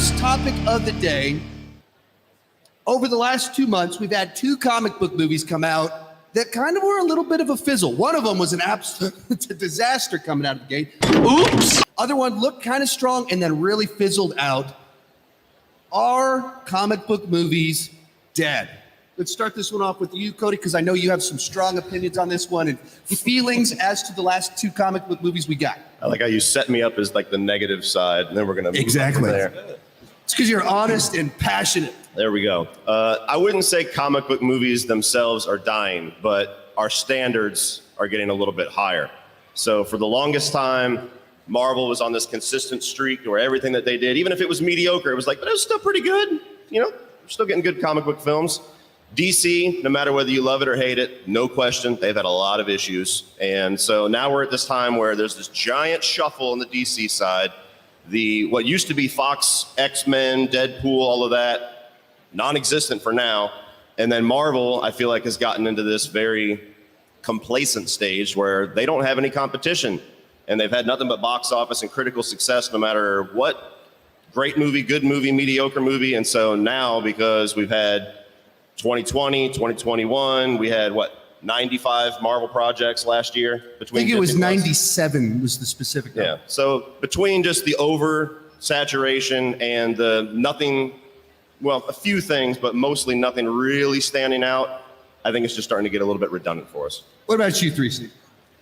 first topic of the day. Over the last 2 months, we've had 2 comic book movies come out that kind of were a little bit of a fizzle. One of them was an absolute disaster coming out of the gate. Oops. Other one looked kind of strong and then really fizzled out. Are comic book movies dead? Let's start this one off with you, Cody, because I know you have some strong opinions on this one and feelings as to the last 2 comic book movies we got. I like how you set me up as like the negative side, and then we're going to move on from there. It's because you're honest and passionate. There we go. I wouldn't say comic book movies themselves are dying, but our standards are getting a little bit higher. So for the longest time, Marvel was on this consistent streak where everything that they did, even if it was mediocre, it was like, but it was still pretty good. You know, we're still getting good comic book films. DC, no matter whether you love it or hate it, no question, they've had a lot of issues. And so now we're at this time where there's this giant shuffle on the DC side. What used to be Fox, X-Men, Deadpool, all of that, non-existent for now. And then Marvel, I feel like, has gotten into this very complacent stage where they don't have any competition. And they've had nothing but box office and critical success no matter what. Great movie, good movie, mediocre movie. And so now, because we've had 2020, 2021, we had, 95 Marvel projects last year? I think it was 97 was the specific number. Yeah, so between just the oversaturation and the nothing, a few things, but mostly nothing really standing out, I think it's just starting to get a little bit redundant for us. What about you, 3C?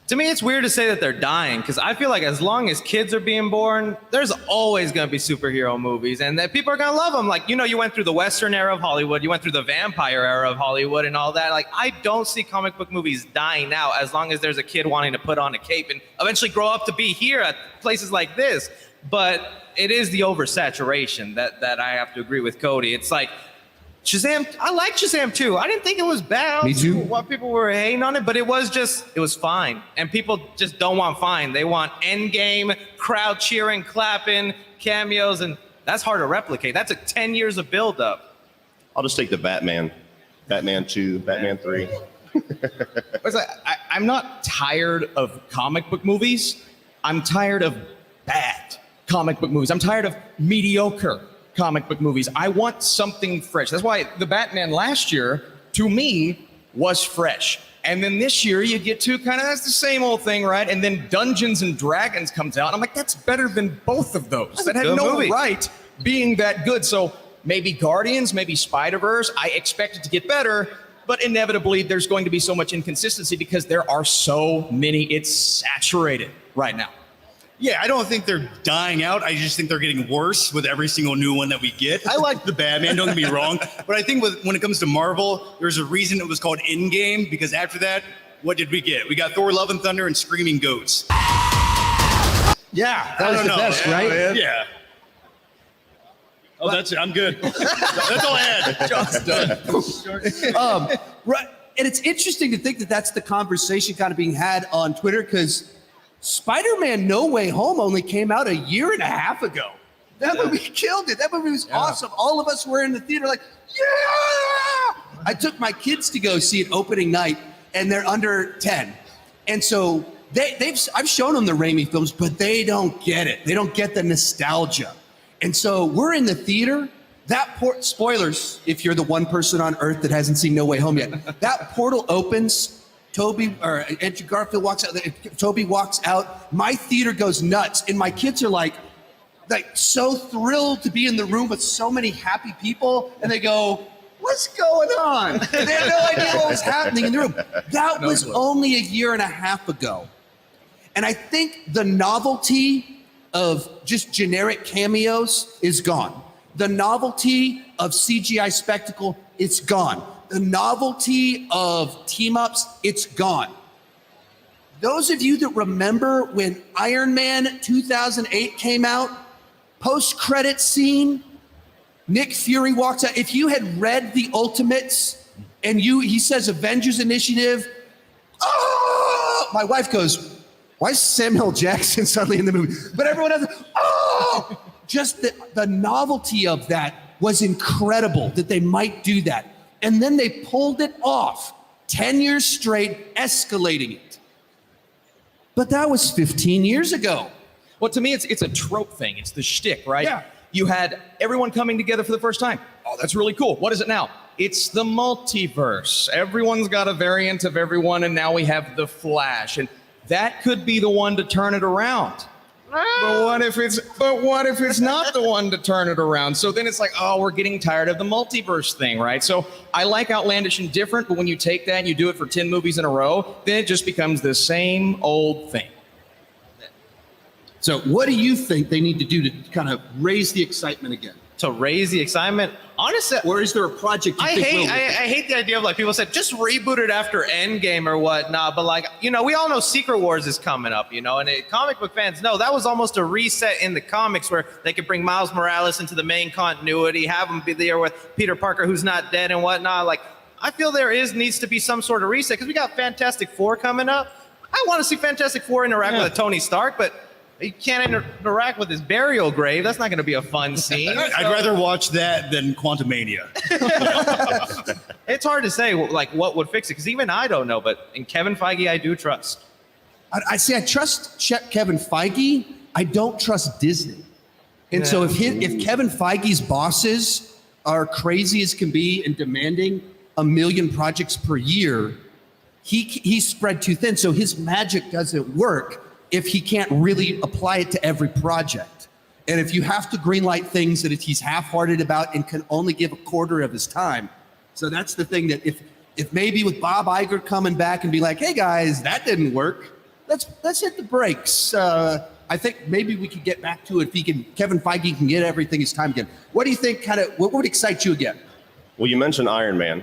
To me, it's weird to say that they're dying because I feel like as long as kids are being born, there's always going to be superhero movies and that people are going to love them. Like, you went through the Western era of Hollywood, you went through the vampire era of Hollywood and all that. Like, I don't see comic book movies dying now as long as there's a kid wanting to put on a cape and eventually grow up to be here at places like this. But it is the oversaturation that I have to agree with Cody. It's like, Shazam, I like Shazam too. I didn't think it was bad. Me too. What people were hating on it, but it was fine. And people just don't want fine. They want endgame, crowd cheering, clapping, cameos, and that's hard to replicate. That took 10 years of build-up. I'll just take the Batman 2, Batman 3. I'm not tired of comic book movies. I'm tired of bad comic book movies. I'm tired of mediocre comic book movies. I want something fresh. That's why the Batman last year, to me, was fresh. And then this year you get to that's the same old thing, right? And then Dungeons and Dragons comes out. And I'm like, that's better than both of those. That had no right being that good. So maybe Guardians, maybe Spider-Verse, I expect it to get better, but inevitably there's going to be so much inconsistency because there are so many. It's saturated right now. Yeah, I don't think they're dying out. I just think they're getting worse with every single new one that we get. I like the Batman, don't get me wrong. But I think when it comes to Marvel, there's a reason it was called Endgame, because after that, what did we get? We got Thor, Love and Thunder, and Screaming Goats. Yeah, that was the best, right? Yeah. Oh, that's it. I'm good. That's all I had. John's done. Right. And it's interesting to think that that's the conversation kind of being had on Twitter because Spider-Man No Way Home only came out a year and a half ago. That movie killed it. That movie was awesome. All of us were in the theater like, yeah! I took my kids to go see it opening night, and they're under 10. And so I've shown them the Raimi films, but they don't get it. They don't get the nostalgia. And so we're in the theater. Spoilers, if you're the one person on earth that hasn't seen No Way Home yet. That portal opens. Andrew Garfield walks out. Toby walks out. My theater goes nuts, and my kids are like so thrilled to be in the room with so many happy people, and they go, "What's going on?" And they had no idea what was happening in the room. That was only a year and a half ago, and I think the novelty of just generic cameos is gone. The novelty of CGI spectacle, it's gone. The novelty of team-ups, it's gone. Those of you that remember when Iron Man 2008 came out, post-credit scene, Nick Fury walks out. If you had read the Ultimates and he says Avengers Initiative, oh, my wife goes, why is Samuel Jackson suddenly in the movie? But everyone else, oh, just the novelty of that was incredible that they might do that. And then they pulled it off 10 years straight, escalating it. But that was 15 years ago. Well, to me, it's a trope thing. It's the shtick, right? Yeah. You had everyone coming together for the first time. Oh, that's really cool. What is it now? It's the multiverse. Everyone's got a variant of everyone, and now we have the Flash. And that could be the one to turn it around. But what if it's not the one to turn it around? So then it's like, oh, we're getting tired of the multiverse thing, right? So I like outlandish and different, but when you take that and you do it for 10 movies in a row, then it just becomes the same old thing. So what do you think they need to do to kind of raise the excitement again? To raise the excitement, honestly, Or is there a project you I think hate will? I hate the idea of like people said just reboot it after Endgame or whatnot, but like we all know Secret Wars is coming up, and comic book fans know that was almost a reset in the comics where they could bring Miles Morales into the main continuity, have him be there with Peter Parker who's not dead and whatnot. Like I feel needs to be some sort of reset because we got Fantastic Four coming up. I want to see Fantastic Four interact with Tony Stark, but you can't interact with his burial grave. That's not going to be a fun scene. I'd rather watch that than Quantumania. It's hard to say like what would fix it because even I don't know. But in Kevin Feige, I do trust. I trust Kevin Feige. I don't trust Disney. And so if Kevin Feige's bosses are crazy as can be and demanding 1 million projects per year, he's spread too thin. So his magic doesn't work if he can't really apply it to every project. And if you have to greenlight things that he's half-hearted about and can only give a quarter of his time. So that's the thing that if maybe with Bob Iger coming back and be like, hey guys, that didn't work. Let's hit the brakes. I think maybe we could get back to it if Kevin Feige can get everything his time again. What do you think what would excite you again? Well, you mentioned Iron Man.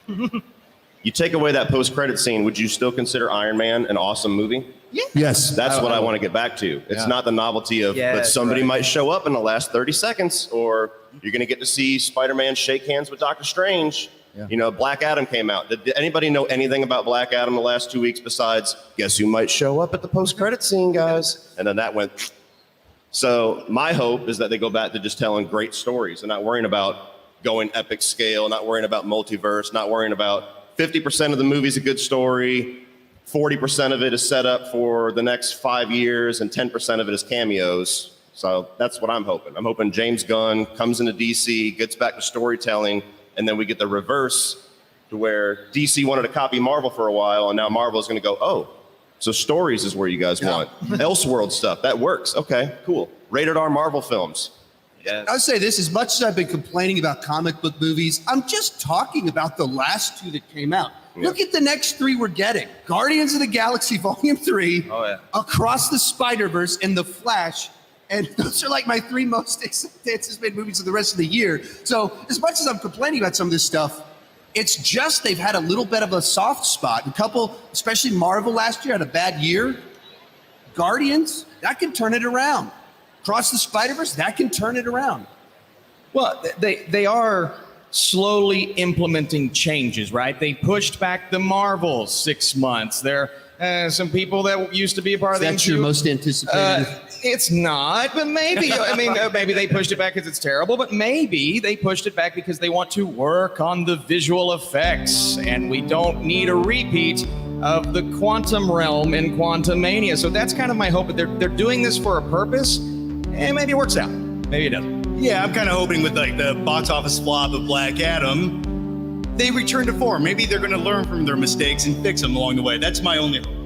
You take away that post-credit scene, would you still consider Iron Man an awesome movie? Yeah. Yes. That's what I want to get back to. It's not the novelty of, Yeah, but somebody right. might show up in the last 30 seconds, or you're going to get to see Spider-Man shake hands with Doctor Strange. Black Adam came out. Did anybody know anything about Black Adam the last 2 weeks besides, guess who might show up at the post-credit scene, guys? And then that went. So my hope is that they go back to just telling great stories and not worrying about going epic scale, not worrying about multiverse, not worrying about 50% of the movie's a good story, 40% of it is set up for the next 5 years, and 10% of it is cameos. So that's what I'm hoping. I'm hoping James Gunn comes into DC, gets back to storytelling, and then we get the reverse to where DC wanted to copy Marvel for a while, and now Marvel is going to go, oh, so stories is where you guys want. Elseworld stuff, that works. Okay, cool. Rated R Marvel films. Yeah. I'll say this, as much as I've been complaining about comic book movies, I'm just talking about the last two that came out. Yeah. Look at the next three we're getting. Guardians of the Galaxy Volume 3, Across the Spider-Verse, and The Flash. And those are like my three most anticipated movies of the rest of the year. So as much as I'm complaining about some of this stuff, it's just they've had a little bit of a soft spot. A couple, especially Marvel last year, had a bad year. Guardians, that can turn it around. Across the Spider-Verse, that can turn it around. Well, they are slowly implementing changes, right? They pushed back the Marvel 6 months. There some people that used to be a part of the That's MCU. your most anticipated. It's not, but maybe. I mean, maybe they pushed it back because it's terrible, but maybe they pushed it back because they want to work on the visual effects, and we don't need a repeat of the quantum realm in Quantumania. So that's kind of my hope. They're doing this for a purpose, and maybe it works out. Maybe it doesn't. Yeah, I'm kind of hoping with like the box office flop of Black Adam, they return to form. Maybe they're going to learn from their mistakes and fix them along the way. That's my only hope.